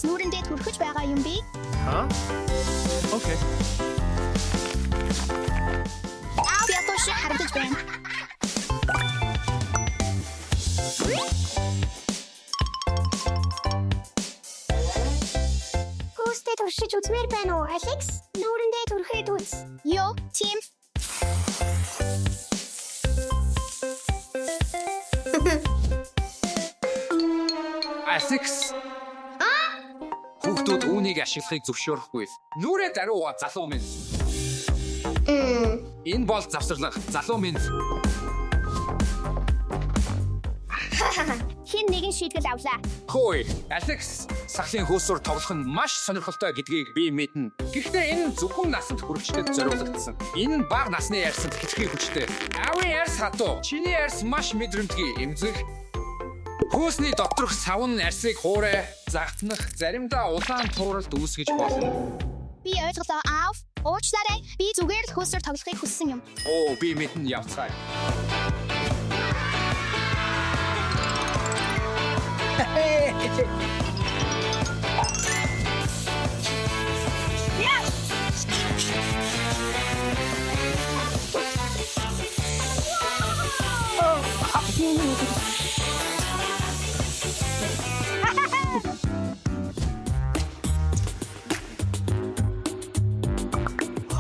нүүрэндээ төрөхөж байгаа юм бэ? Huh? Okay. Би одоо шиг харагдаж байна. Хүүстэй туршиж үзмээр байна уу, Алекс? Нүүрэндээ төрөхөд үз. Йоо, Тим. Алекс. Хүүхдүүд үүнийг ашиглахыг зөвшөөрөхгүй. Нүрээ даруйгаа залуу минь. Энэ бол завсарлага. Залуу минь. Хин нэгэн шийтгэл авлаа. Хөөе, Алекс. Сахлын хөөсөөр тоглох нь маш сонирхолтой гэдгийг би мэднэ. Гэхдээ энэ зөвхөн насанд хүрэгчдэд зориулагдсан. Энэ нь бага насны ярьсанд хэцүү хүчтэй. Аавын ярьс хатуу. Чиний ярьс маш мэдрэмтгий, эмзэг. Хөөсний доторх савн арсыг хуурай, загтнах, заримдаа улаан тууралд үүсгэж болно. Би ойлголоо аав. Уучлаарай. Би зүгээр л хөөсөөр тоглохыг хүссэн юм. Оо, би мэднэ явцгаая.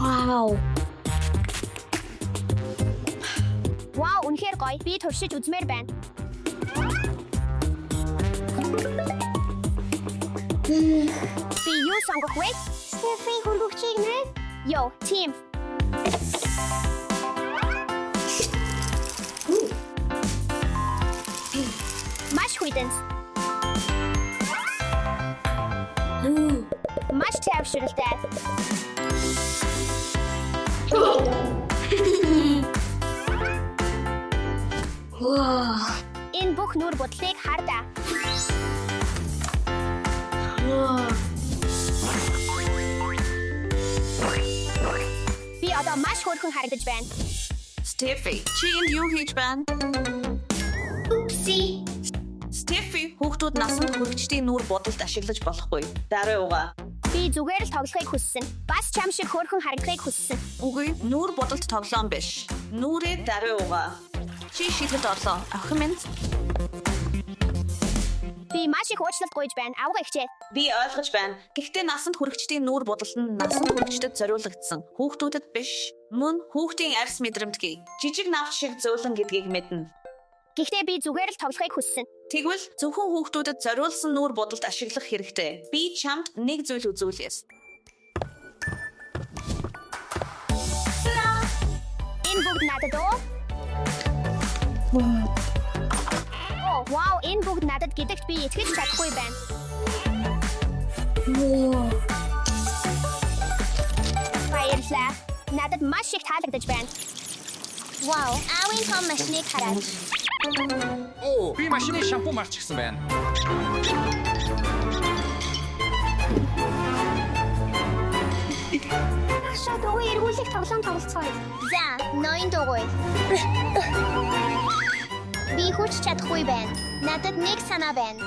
Вау. Вау, үнэхээр гоё. Би туршиж үзмээр байна. Би юу сонгох вэ? Стефи хөргөгчийг нэ? Йоо, Тим. Маш хүйтэнс. Маш тайвшралтай. Вау. Энэ бүх нүур бодлыг хардаа. Би одоо маш хөөрхөн харагдаж байна. Стефи, чи энд юу хийж байна? Си. Стефи, хүүхдүүд насанд хүрэгчдийн нүүр бодолд ашиглаж болохгүй. Даруй угаа. Би зүгээр л тоглохыг хүссэн. Бас чам шиг хөөрхөн харагдахыг хүссэн. Үгүй, нүүр бодолд тоглоом биш. Нүрээ даруй угаа. Чи шийдэхэд орлоо. Охин минь. Би маш их уучлалт гуйж байна. Авга ихчээ. Би ойлгож байна. Гэхдээ насанд хүрэгчдийн нүүр бодол нь насанд хүрэгчдэд зориулагдсан. Хүүхдүүдэд биш. Мөн хүүхдийн арьс мэдрэмтгий. Жижиг навч шиг зөөлөн гэдгийг мэднэ. Гэхдээ би зүгээр л тоглохыг хүссэн. Тэгвэл зөвхөн хүүхдүүдэд зориулсан нүүр бодолд ашиглах хэрэгтэй. Би чамд нэг зүйл үзүүлье. Энэ бүгд надад уу? Оо, вау, энэ бүгд надад гэдэгт би итгэж чадахгүй байна. Баярлалаа. Надад маш их таалагдж байна. Вау, аавын том машиныг хараад. Оо, би машины шампу марчихсан байна. Шат өвөө эргүүлэх тоглоом тоглоцгоё. За, ноён дугуй. Би хүч чадахгүй байна. Надад нэг санаа байна.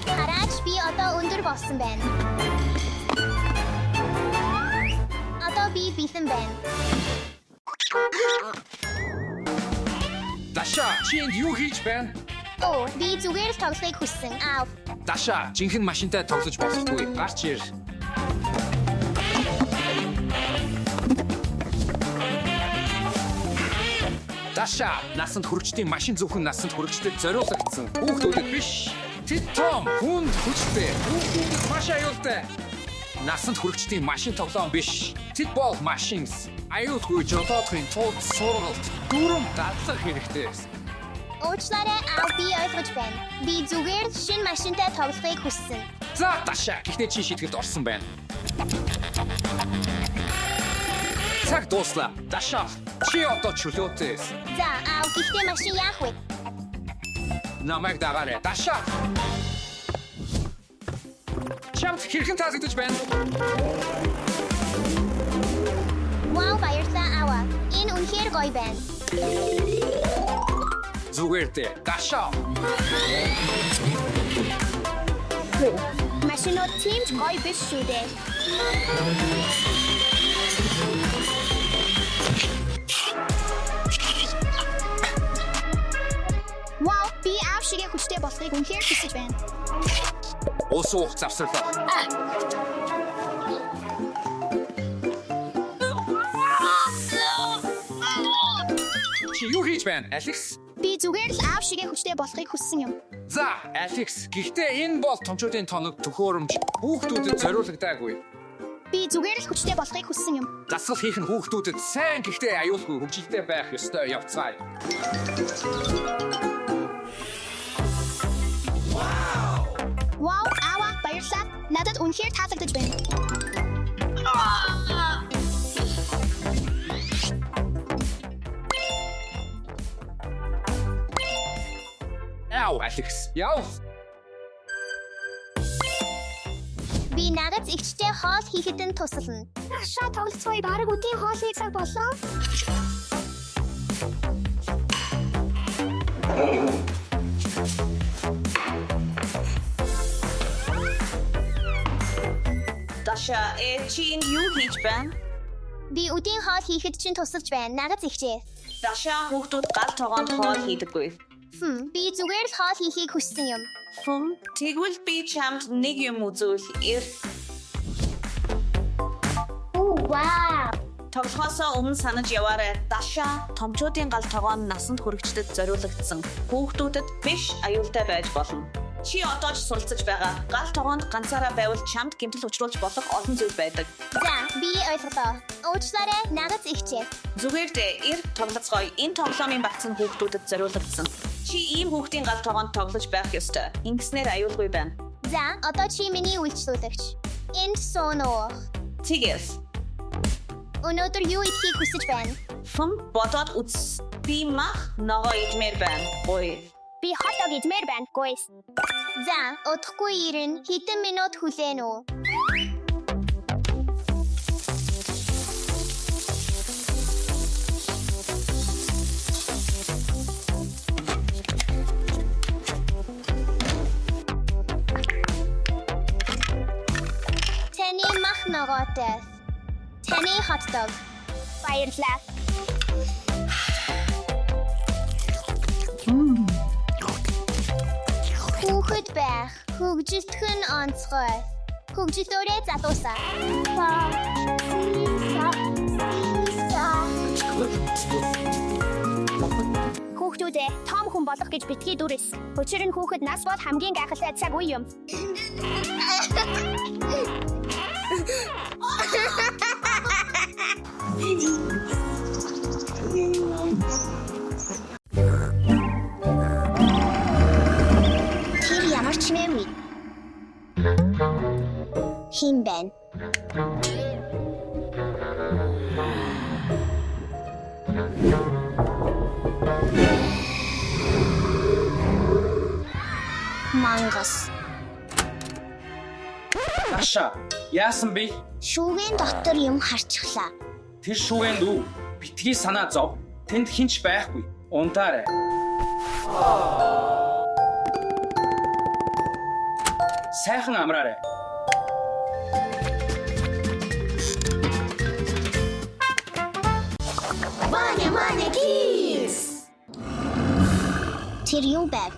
Хараач, би одоо өндөр болсон байна. Одоо би битэн байна. Даша, чи энд юу хийж байна? Оо, би зүгээр л тоглохыг хүссэн. Аав. Даша, жинхэнэ машинтай тоглож болохгүй. Гарч ир. Даша, насанд хүрэгчдийн машин зөвхөн насанд хүрэгчдэд зориулагдсан. Хүүхдүүдэд биш. Тэд том, хүнд, хүчтэй. Хүүхдүүдэд маш аюултай. Насанд хүрэгчдийн машин тоглоом биш. Тэд бол машинс. Аюулгүй жолоодохын тулд сургалт, дүрм дадлах хэрэгтэй. Уучлаарай, аав, би ойлгож байна. Би зүгээр л шинэ машинтай тоглохыг хүссэн. За, Даша, гэхдээ чи шийтгэлд орсон байна. Цаг дуслаа. Даша, чи одоо чөлөөтэй. За, аав, гэхдээ машин яах вэ? Намайг дагаарай. Даша. Чамд хэрхэн таалагдаж байна? Вау, баярлалаа, аава. Энэ үнэхээр гоё. гоё байна. Зүгээр дээ. Дашаа. Машинууд тийм ч гоё биш шүү дээ. Вау, би аав шигээ хүчтэй болохыг үнэхээр хүсэж байна. Ус уух завсарлаа. Чи юу хийж байна, Алекс? Би зүгээр л аав шигээ хүчтэй болохыг хүссэн юм. За, Алекс, гэхдээ энэ бол томчуудын тоног төхөөрөмж хүүхдүүдэд зориулагдаагүй. Би зүгээр л хүчтэй болохыг хүссэн юм. Дасгал хийх нь хүүхдүүдэд сайн гэхдээ аюулгүй хөгжилтэй байх ёстой явцгаая. Вау, аава, баярлалаа. Надад үнэхээр таалагдаж байна. Яу, Алекс. Яу. Би надад ихчтэй хоол хийхэд нь тусална. Дашаа тоглоцгоё. Бараг үдийн хоол хийх цаг боллоо. Даша, чи энэ юу хийж байна? Би үдийн хоол хийхэд чинь тусалж байна. Надад ихчээ. Даша, хүүхдүүд гал тогоонд хоол хийдэггүй. Би зүгээр л хоол хийхийг хүссэн юм. Тэгвэл би чамд нэг юм үзүүл. Оо, вау. Тоглохоосоо өмнө санаж яваарай. Даша, томчуудын гал тогоон насанд хүрэгчдэд зориулагдсан. Хүүхдүүдэд биш аюултай байж болно. Чи одоо ч суралцаж байгаа. Гал тогоонд ганцаараа байвал чамд гэмтэл учруулж болох олон зүйл байдаг. За, би ойлголоо. Уучлаарай, надад ихчээ. Зүгээр дээ, тоглоцгоё. Энэ тоглоомын багц нь хүүхдүүдэд зориулагдсан. Чи ийм хүүхдийн гал тогоонд тоглож байх ёстой. Ингэснээр аюулгүй байна. За, одоо чи миний үйлчлүүлэгч. Энд сооноо. Тэгээс. Өнөөдөр юу идэхийг хүсэж байна? Бодоод үз. Би мах ногоо идмээр байна. Ой. Би хотдог идмээр байна, гойс. За, удахгүй ирэн хэдэн минут хүлээн үү? Таны мах ногоотой. Таны хотдог. Баярлалаа. Хүүхэд байх. Хөгжилтөх нь онцгой. Хөгжилөөрөө залуусаа. Хүүхдүүдээ том хүн болох гэж битгий дүрс. Учир нь хүүхэд нас бол хамгийн гайхалтай цаг үе юм. Тэр ямар ч нэмий. Хин байна. Мангас. Даша, яасан бэ? Шүүгэн дотор юм харчихлаа. Тэр шүүгэнд үү? Битгий санаа зов. Тэнд хинч байхгүй. Унтаарай. Сайхан амраарай. Мане кис. Тэр юу байв?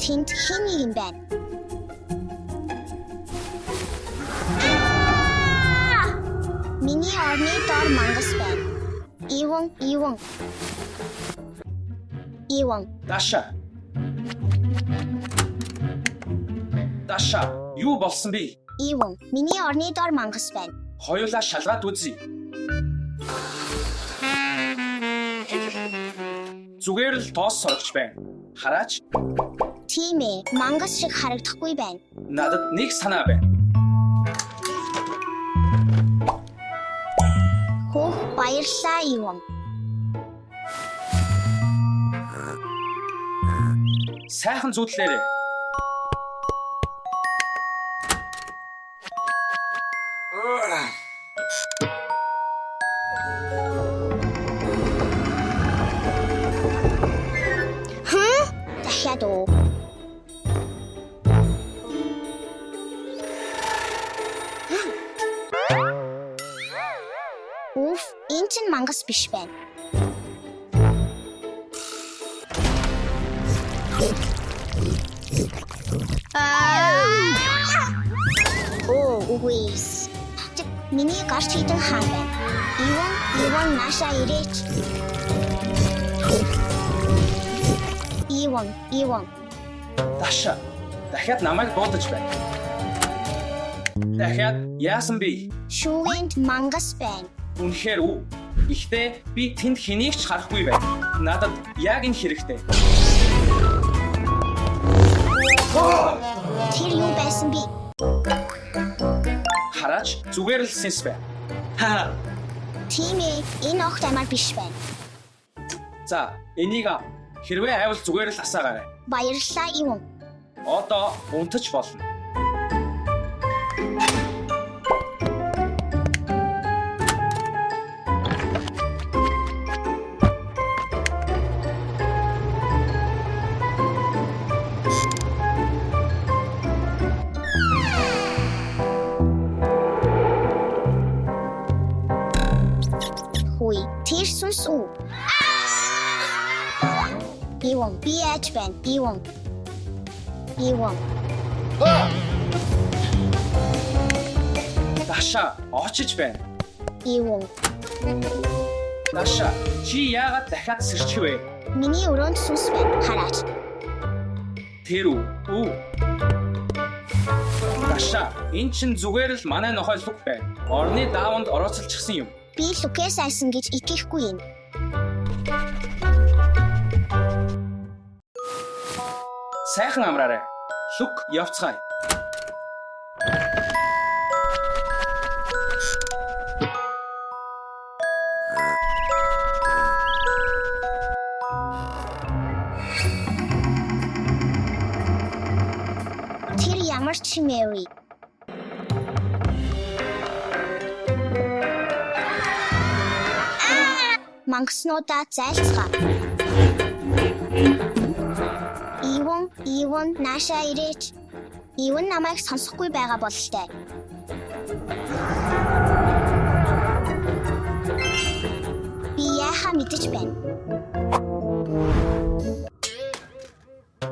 Тэнд хэн юм бэ? Миний орны дор мангас байна. Иван. Даша. Даша, юу болсон бэ? Иван, миний орны дор мангас байна. Хоёулаа шалгаад үзье. Зүгээр л тоос сорогч байна. Хараач. Тийм ээ, мангас шиг харагдахгүй байна. Надад нэг санаа байна. Хөх баярлалаа Иван. Сайхан зүтлээрэй. Дахиад уу. Уф, энэ чинь мангас биш байна. Оо, үгүй. Миний гарч хитэн хаан байна. Иван наша ирээч. Иван. Даша. Дахиад намайг дуудаж байна. Дахиад яасан бэ? Шүүгэнд мангас байна. Үнэхээр үү? Гэхдээ би тэнд хэнийг ч харахгүй байна. Надад яг энэ хэрэгтэй. Тэр юу байсан бэ? Хараач зүгээр л сенс байна. Тийм ээ, энэ огт амар биш байна. За, энийг хэрвээ айвал зүгээр л асаагаарай. Баярлалаа Иван. Одоо унтаж болно. Хүй, тэр сүнс үү? Иван, би яаж байна? Иван. Даша, очиж байна. Иван. Даша, чи яагаад дахиад сэрчих вэ? Миний өрөөнд сүнс байна. Хараач. Тэр үү? Даша, энэ чинь зүгээр л манай нохой Лук байна. Орны дааванд орооцолчихсан юм. Би Лукэс айсан гэж итгэхгүй юм. Сайхан амраарай. Лук явцгаая. Тэр ямар ч Мэри. Мангаснуудаа зайлцгаа. Иван наша ирээч. Иван намайг сонсохгүй байгаа бололтой. Би яхаа мэдэж байна.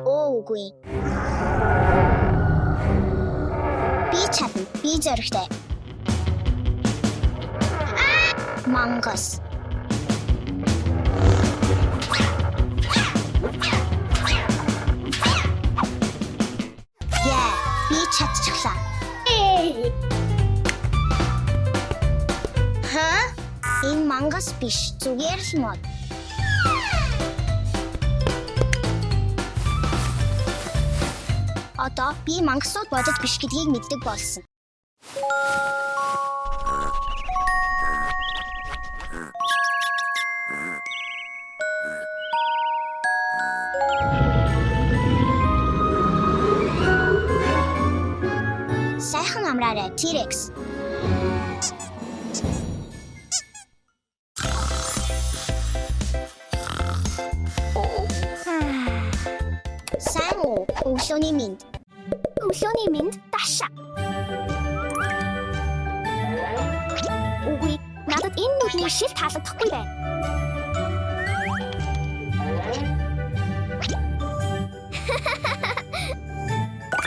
Үгүй. Би чадна. Би зөрөгтэй. Мангас. Би чадчихлаа. Энэ мангас биш, зүгээр л мод. Одоо би мангасууд бодож биш гэдгийг мэддэг болсон. Сайхан амраарай, T-Rex. Сайн уу, өглөөний минь. Өглөөний минь, Даша. Үгүй, надад энэ нүдний шил таалагдахгүй байна.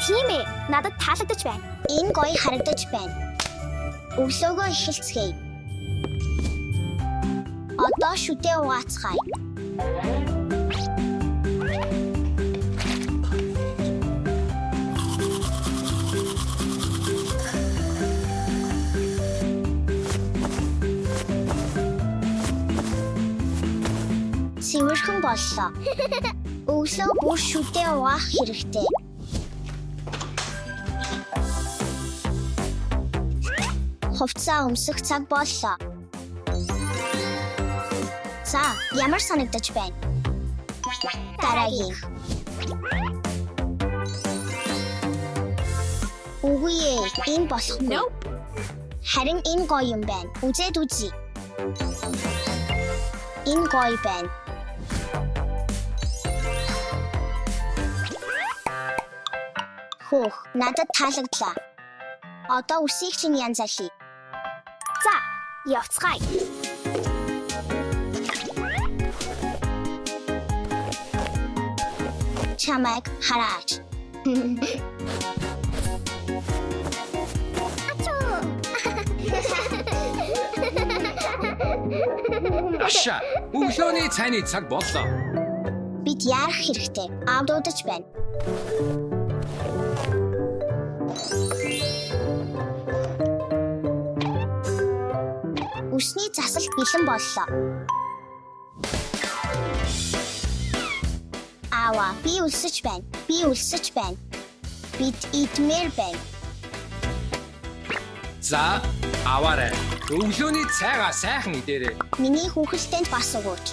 Тийм ээ, надад таалагдаж байна. Энэ гоё харагдаж байна. Өглөөгөө эхэлцгээе. Одоо шүдээ угаацгаая. Сивэрхэн боллоо. Өглөө бүр шүдээ угаах хэрэгтэй. Хувцас өмсөх цаг боллоо. За, ямар санагдаж байна? Дараагийн. Үгүй ээ, энэ болох нь. Харин энэ гоё юм байна. Үзээд үзье. Энэ гоё байна. Хөөх, надад таалагдлаа. Одоо үсийг чинь янзалъя. За, явцгаая. Чамайг хараач. Аша, өглөөний цайны цаг боллоо. Бид яарах хэрэгтэй. Аав дуудаж байна. Үсний засалт бэлэн боллоо. Аава, би өлсөж байна. Бид идмээр байна. За, аваарай. Өглөөний цайгаа сайхан идээрэй. Миний хүүхэлтэнд бас өгөөч.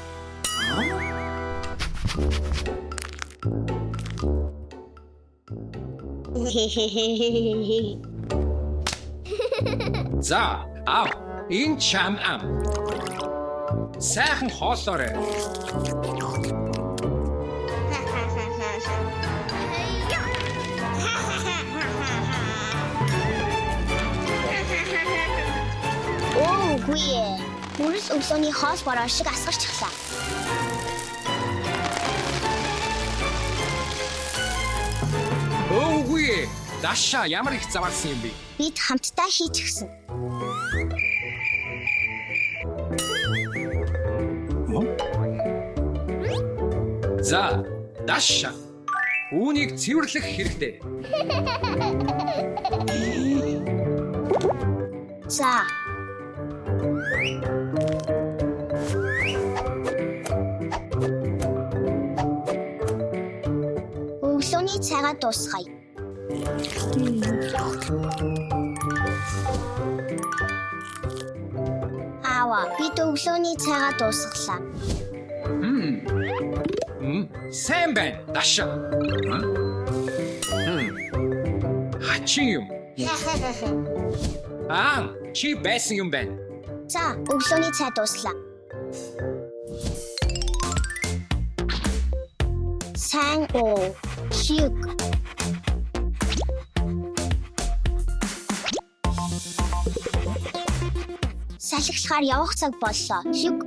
За, аав. Энэ чам ам. Сайхан хоолоорой. Оо, үгүй ээ. Нүрс өглөөний хоол бороо шиг асгарчихлаа. Оо, үгүй ээ. Даша ямар их заваарсан юм бэ? Бид хамтдаа хийчихсэн. За, Даша. Үүнийг цэвэрлэх хэрэгтэй. За. Өглөөний цайгаа дуусгая. Аава, бид өглөөний цайгаа дуусгалаа. Сайн байна, Даша. Хачин юм. Чи байсан юм байна. За, өглөөний цай дуслаа. Сайн уу. Шиг. Салхилахаар явах цаг боллоо. Шиг.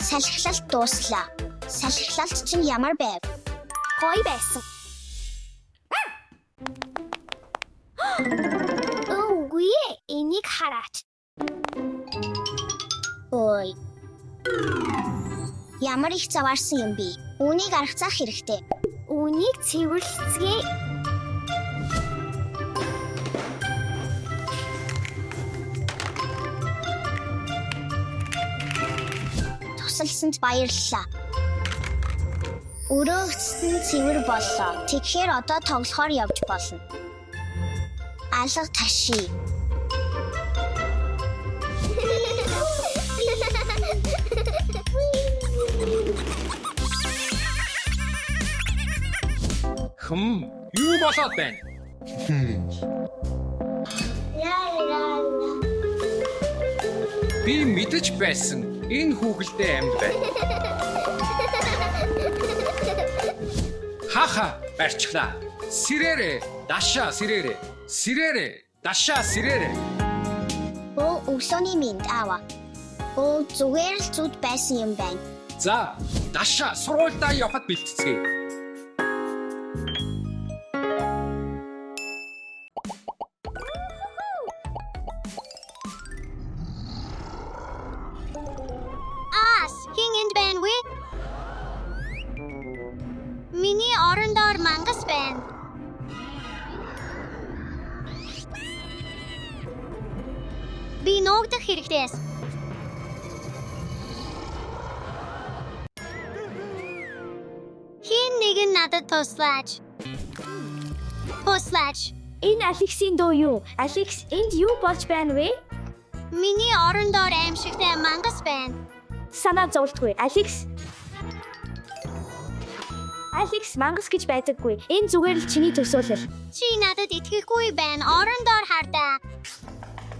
Салхилалт дууслаа. Салхилалт чинь ямар байв? Гоё байсан. Үгүй ээ, энийг хараач. Ой. Ямар их заваарсан юм бэ? Үүнийг аргацаах хэрэгтэй. Үүнийг цэвэрлэцгээе. Тусалсанд баярлалаа. Өрөөгчс нь цэвэр боллоо. Тэгэхээр одоо тоглохоор явж болно. Алга таши. Юу болоод байна? Би мэдэж байсан. Энэ хүүхэлдээ амьд байна. Хаха, барьчихлаа. Сэрээрээ, Даша сэрээрээ. Сэрээрээ, Даша сэрээрээ. Оо, өглөөний минь аава. Оо, зүгээр л зүуд байсан юм байна. За, Даша сургуультай явахад бэлтцгээе. Хин энд байна вэ? Миний орон доор мангас байна. нуугдах хэрэгтэйс. Хин нэг нь надад туслаач. Туслаач. Энэ Алексийн дуу юу? Алекс, энд юу болж байна вэ? Миний орондоор аимшигтай мангас байна. Санаа зовлтгүй. Алекс. Алекс, мангас гэж байдаггүй. Энэ зүгээр л чиний төсөөлөл. Чи надад итгэхгүй байна. Орондоор хардаа.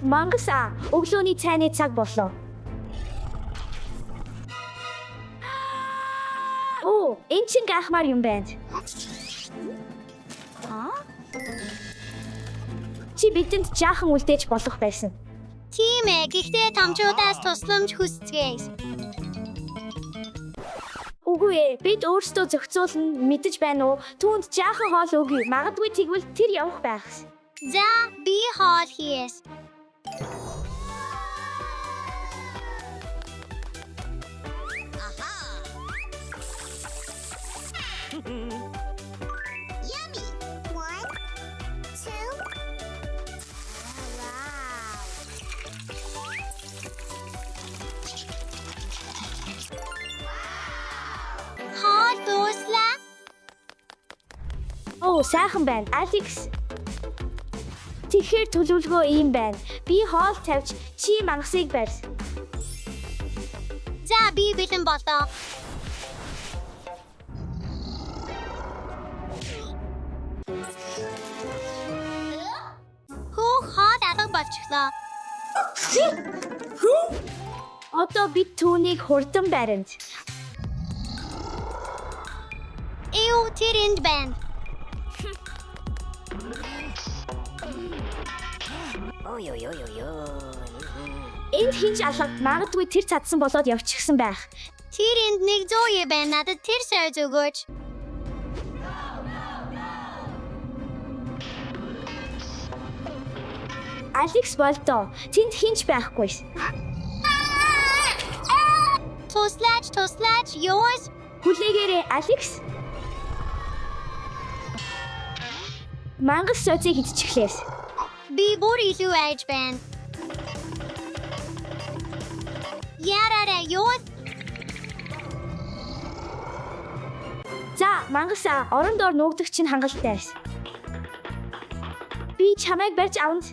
Мангас өглөөний цайны цаг боллоо. Оо, энэ чинь гахмаар юм байна. Чи бидэнд жаахан үлдээж болох байсан. Тийм ээ, гэхдээ томчуудаас тусламж хүсцгээе. Үгүй ээ, бид өөрсдөө зохицуулна мэдэж байна уу? Түүнд жаахан хоол өгье. Магадгүй тэгвэл тэр явах байх. За, би хоол хийс. Yummy! 1, 2. Хоол дууслаа. Оо, сайхан байна. Алекс. Тэгэхээр төлөвлөгөө ийм байна. Би хоол тавьж, чи мангасыг барь. За, би бэлэн боллоо. Хоол алга болчихлоо. Одоо бид түүнийг хурдан барина. Эйу, тэр энд байна. Энд хинж алга. Магадгүй тэр цадсан болоод явчихсан байх. Тэр энд 100 байна. Надад тэр сой зүгөөч. Алекс болдоо. Тэнд хинж байхгүй. Туслаач, yours. Хүлээгээрээ, Алекс. Мангас сойцыг идчихлээс. Би бүр илүү айж байна. Яраараа, yours. За, мангас орондоор нуугдах чинь хангалттай. Би чамайг барьж авна.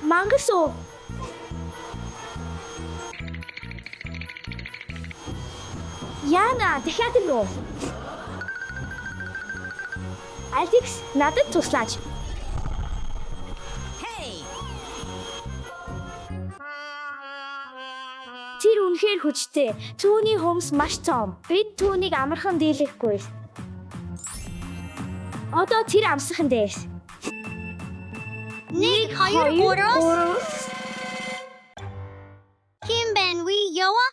Мангас уу? Яна, дахиад нөө. Алекс, надад туслаач. Тэр үнэхээр хүчтэй. Түүний хумс маш том. Бид түүнийг амархан дийлэхгүй. Одоо тэр амсах нь дээс. 1, 2, 3. Хин байна вэ, Ява?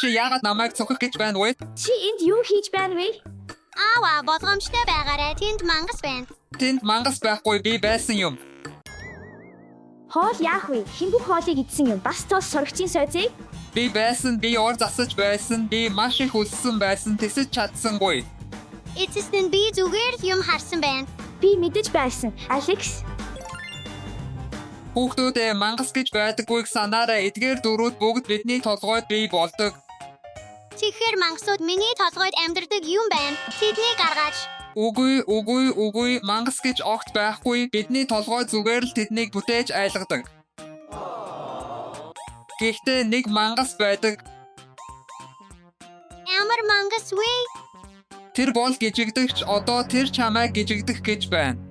Чи яагаад намайг цохих гэж байна вэ? Чи энд юу хийж байна вэ? Аава, болгоомжтой байгаарай. Тэнд мангас байна. Тэнд мангас байхгүй би байсан юм. Хоол яах вэ? Хинбүх хоолыг идсэн юм. Бас тоос сорогчийн сойзээ. Би байсан, би ор засаж байсан, би маш их үлссэн байсан, тэсэж чадсангүй. Эцэст нь би зүгээр юм харсан байна. Би мэдэж байсан. Алекс, Хүүхдүүдээ мангас гэж байдаггүйг санаарай. Эдгээр дөрүүд бүгд бидний толгойд бий болдог. Тэгэхээр мангасууд миний толгойд амьдардаг юм байна. Тэднийг гаргаач. Үгүй, мангас гэж огт байхгүй. Бидний толгой зүгээр л тэднийг бүтээж айлгадаг. Гэхдээ нэг мангас байдаг. Ямар мангас вэ? Тэр бол гжигдэгч, одоо тэр чамайг гжигдэх гэж байна.